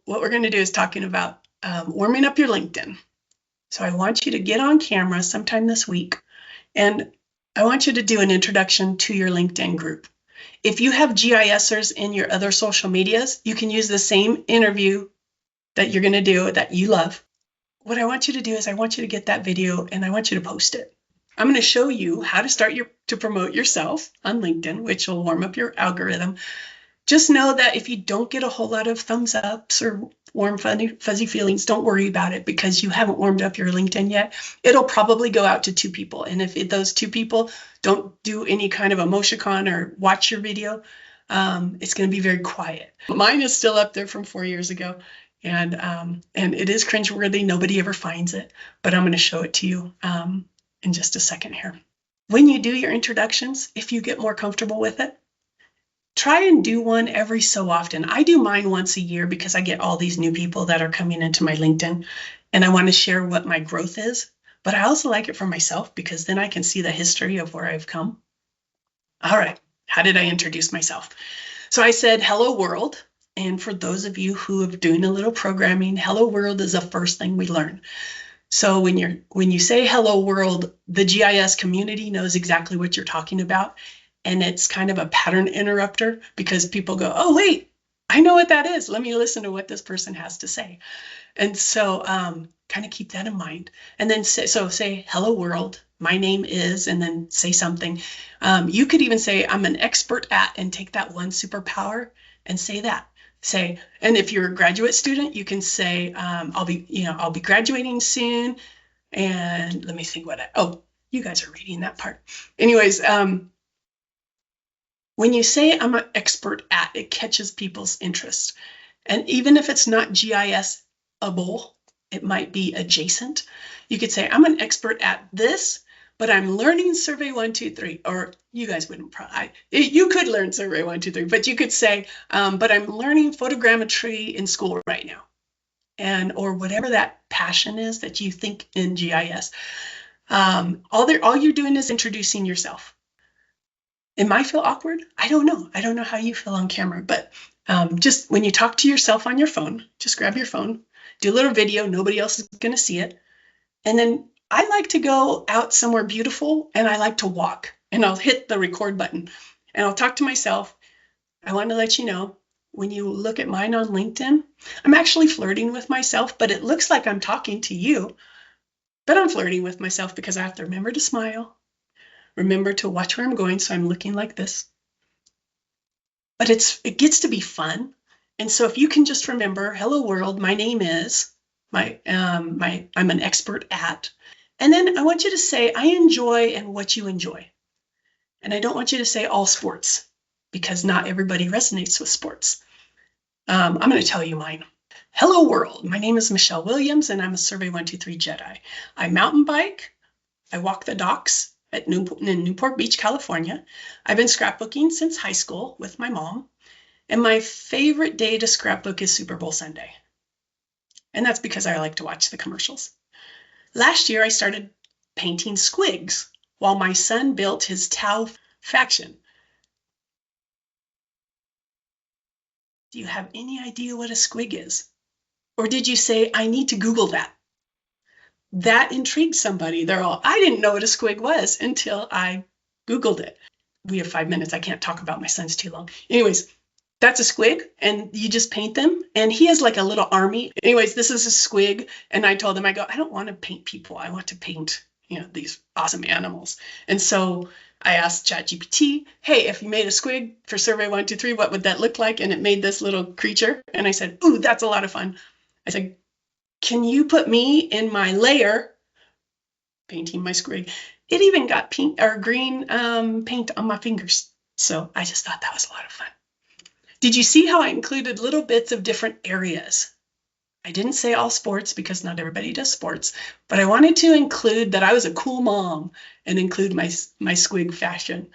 what we're going to do is talking about warming up your LinkedIn. So I want you to get on camera sometime this week, and I want you to do an introduction to your LinkedIn group. If you have GISers in your other social medias, you can use the same interview that you're going to do that you love. What I want you to do is I want you to get that video and I want you to post it. I'm going to show you how to promote yourself on LinkedIn, which will warm up your algorithm. Just know that if you don't get a whole lot of thumbs ups or warm, fuzzy feelings, don't worry about it because you haven't warmed up your LinkedIn yet. It'll probably go out to 2 people. And if those 2 people don't do any kind of emoticon or watch your video, it's going to be very quiet. Mine is still up there from 4 years ago. And it is cringeworthy. Nobody ever finds it, but I'm going to show it to you in just a second here. When you do your introductions, if you get more comfortable with it, try and do one every so often. I do mine once a year because I get all these new people that are coming into my LinkedIn and I want to share what my growth is. But I also like it for myself because then I can see the history of where I've come. All right, how did I introduce myself? So I said, hello world. And for those of you who are doing a little programming, hello world is the first thing we learn. So when you say hello world, the GIS community knows exactly what you're talking about. And it's kind of a pattern interrupter because people go, oh, wait, I know what that is. Let me listen to what this person has to say. And so kind of keep that in mind. And then say, hello world, my name is, and then say something. You could even say, I'm an expert at, and take that one superpower and say that. And if you're a graduate student, you can say, I'll be graduating soon. And let me think you guys are reading that part. Anyways, when you say I'm an expert at, it catches people's interest. And even if it's not GIS-able, it might be adjacent. You could say, I'm an expert at this, but I'm learning Survey 1, 2, 3. Or you guys wouldn't you could learn Survey 1, 2, 3, but you could say, but I'm learning photogrammetry in school right now. Or whatever that passion is that you think in GIS. All you're doing is introducing yourself. It might feel awkward. I don't know. I don't know how you feel on camera, but just when you talk to yourself on your phone, just grab your phone, do a little video. Nobody else is going to see it. And then I like to go out somewhere beautiful and I like to walk and I'll hit the record button and I'll talk to myself. I want to let you know, when you look at mine on LinkedIn, I'm actually flirting with myself, but it looks like I'm talking to you. But I'm flirting with myself because I have to remember to smile. Remember to watch where I'm going, so I'm looking like this. But it gets to be fun. And so if you can just remember, hello world, my name is, I'm an expert at. And then I want you to say, I enjoy and what you enjoy. And I don't want you to say all sports because not everybody resonates with sports. I'm going to tell you mine. Hello world, my name is Michelle Williams and I'm a Survey 1, 2, 3 Jedi. I mountain bike, I walk the docks in Newport Beach, California. I've been scrapbooking since high school with my mom. And my favorite day to scrapbook is Super Bowl Sunday. And that's because I like to watch the commercials. Last year, I started painting squigs while my son built his Tau faction. Do you have any idea what a squig is? Or did you say, I need to Google that? That intrigued somebody. I didn't know what a squig was until I Googled it. We have 5 minutes. I can't talk about my sons too long. Anyways, that's a squig, and you just paint them. And he has like a little army. Anyways, this is a squig. And I told him, I don't want to paint people. I want to paint, these awesome animals. And so I asked ChatGPT, hey, if you made a squig for Survey 1, 2, 3, what would that look like? And it made this little creature. And I said, ooh, that's a lot of fun. I said, can you put me in my layer, painting my squig? It even got pink or green paint on my fingers. So I just thought that was a lot of fun. Did you see how I included little bits of different areas? I didn't say all sports because not everybody does sports, but I wanted to include that I was a cool mom and include my squig fashion.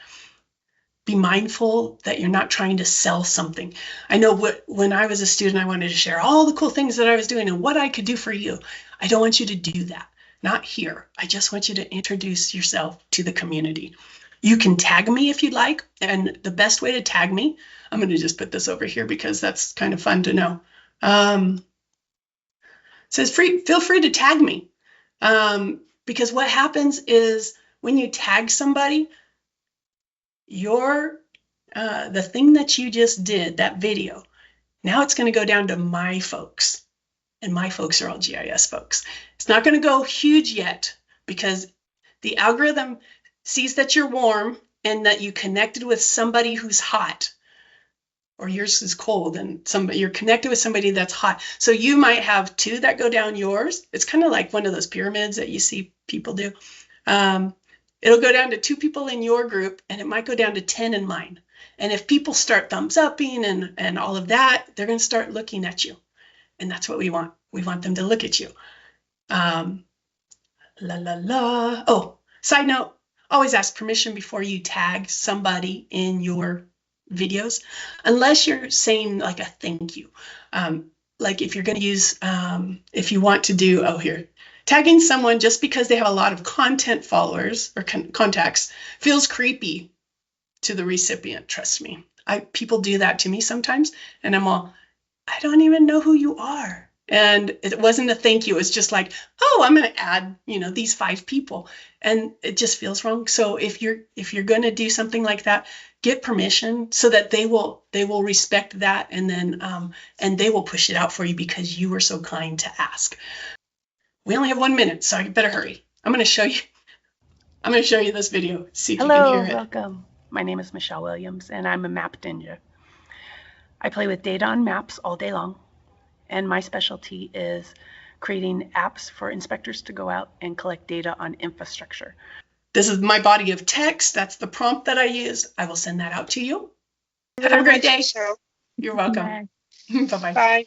Be mindful that you're not trying to sell something. I know when I was a student, I wanted to share all the cool things that I was doing and what I could do for you. I don't want you to do that. Not here. I just want you to introduce yourself to the community. You can tag me if you'd like. And the best way to tag me, I'm going to just put this over here because that's kind of fun to know. Says feel free to tag me. Because what happens is when you tag somebody, the thing that you just did, that video, now it's going to go down to my folks. And my folks are all GIS folks. It's not going to go huge yet because the algorithm sees that you're warm and that you connected with somebody who's hot, or yours is cold, and you're connected with somebody that's hot. So you might have 2 that go down yours. It's kind of like one of those pyramids that you see people do. It'll go down to 2 people in your group, and it might go down to 10 in mine. And if people start thumbs upping and all of that, they're going to start looking at you. And that's what we want. We want them to look at you. Oh, side note, always ask permission before you tag somebody in your videos, unless you're saying like a thank you. Like if you're going to use, if you want to do, tagging someone just because they have a lot of content followers or contacts feels creepy to the recipient. Trust me. People do that to me sometimes, and I'm all, I don't even know who you are. And it wasn't a thank you. It's just like, oh, I'm going to add, these 5 people, and it just feels wrong. So if you're going to do something like that, get permission so that they will respect that, and then and they will push it out for you because you were so kind to ask. We only have 1 minute, so I better hurry. I'm going to show you this video. See if you can hear it. Hello, welcome. My name is Michelle Williams, and I'm a map ninja. I play with data on maps all day long, and my specialty is creating apps for inspectors to go out and collect data on infrastructure. This is my body of text. That's the prompt that I used. I will send that out to you. Have a great day. You're welcome. Bye-bye. Bye.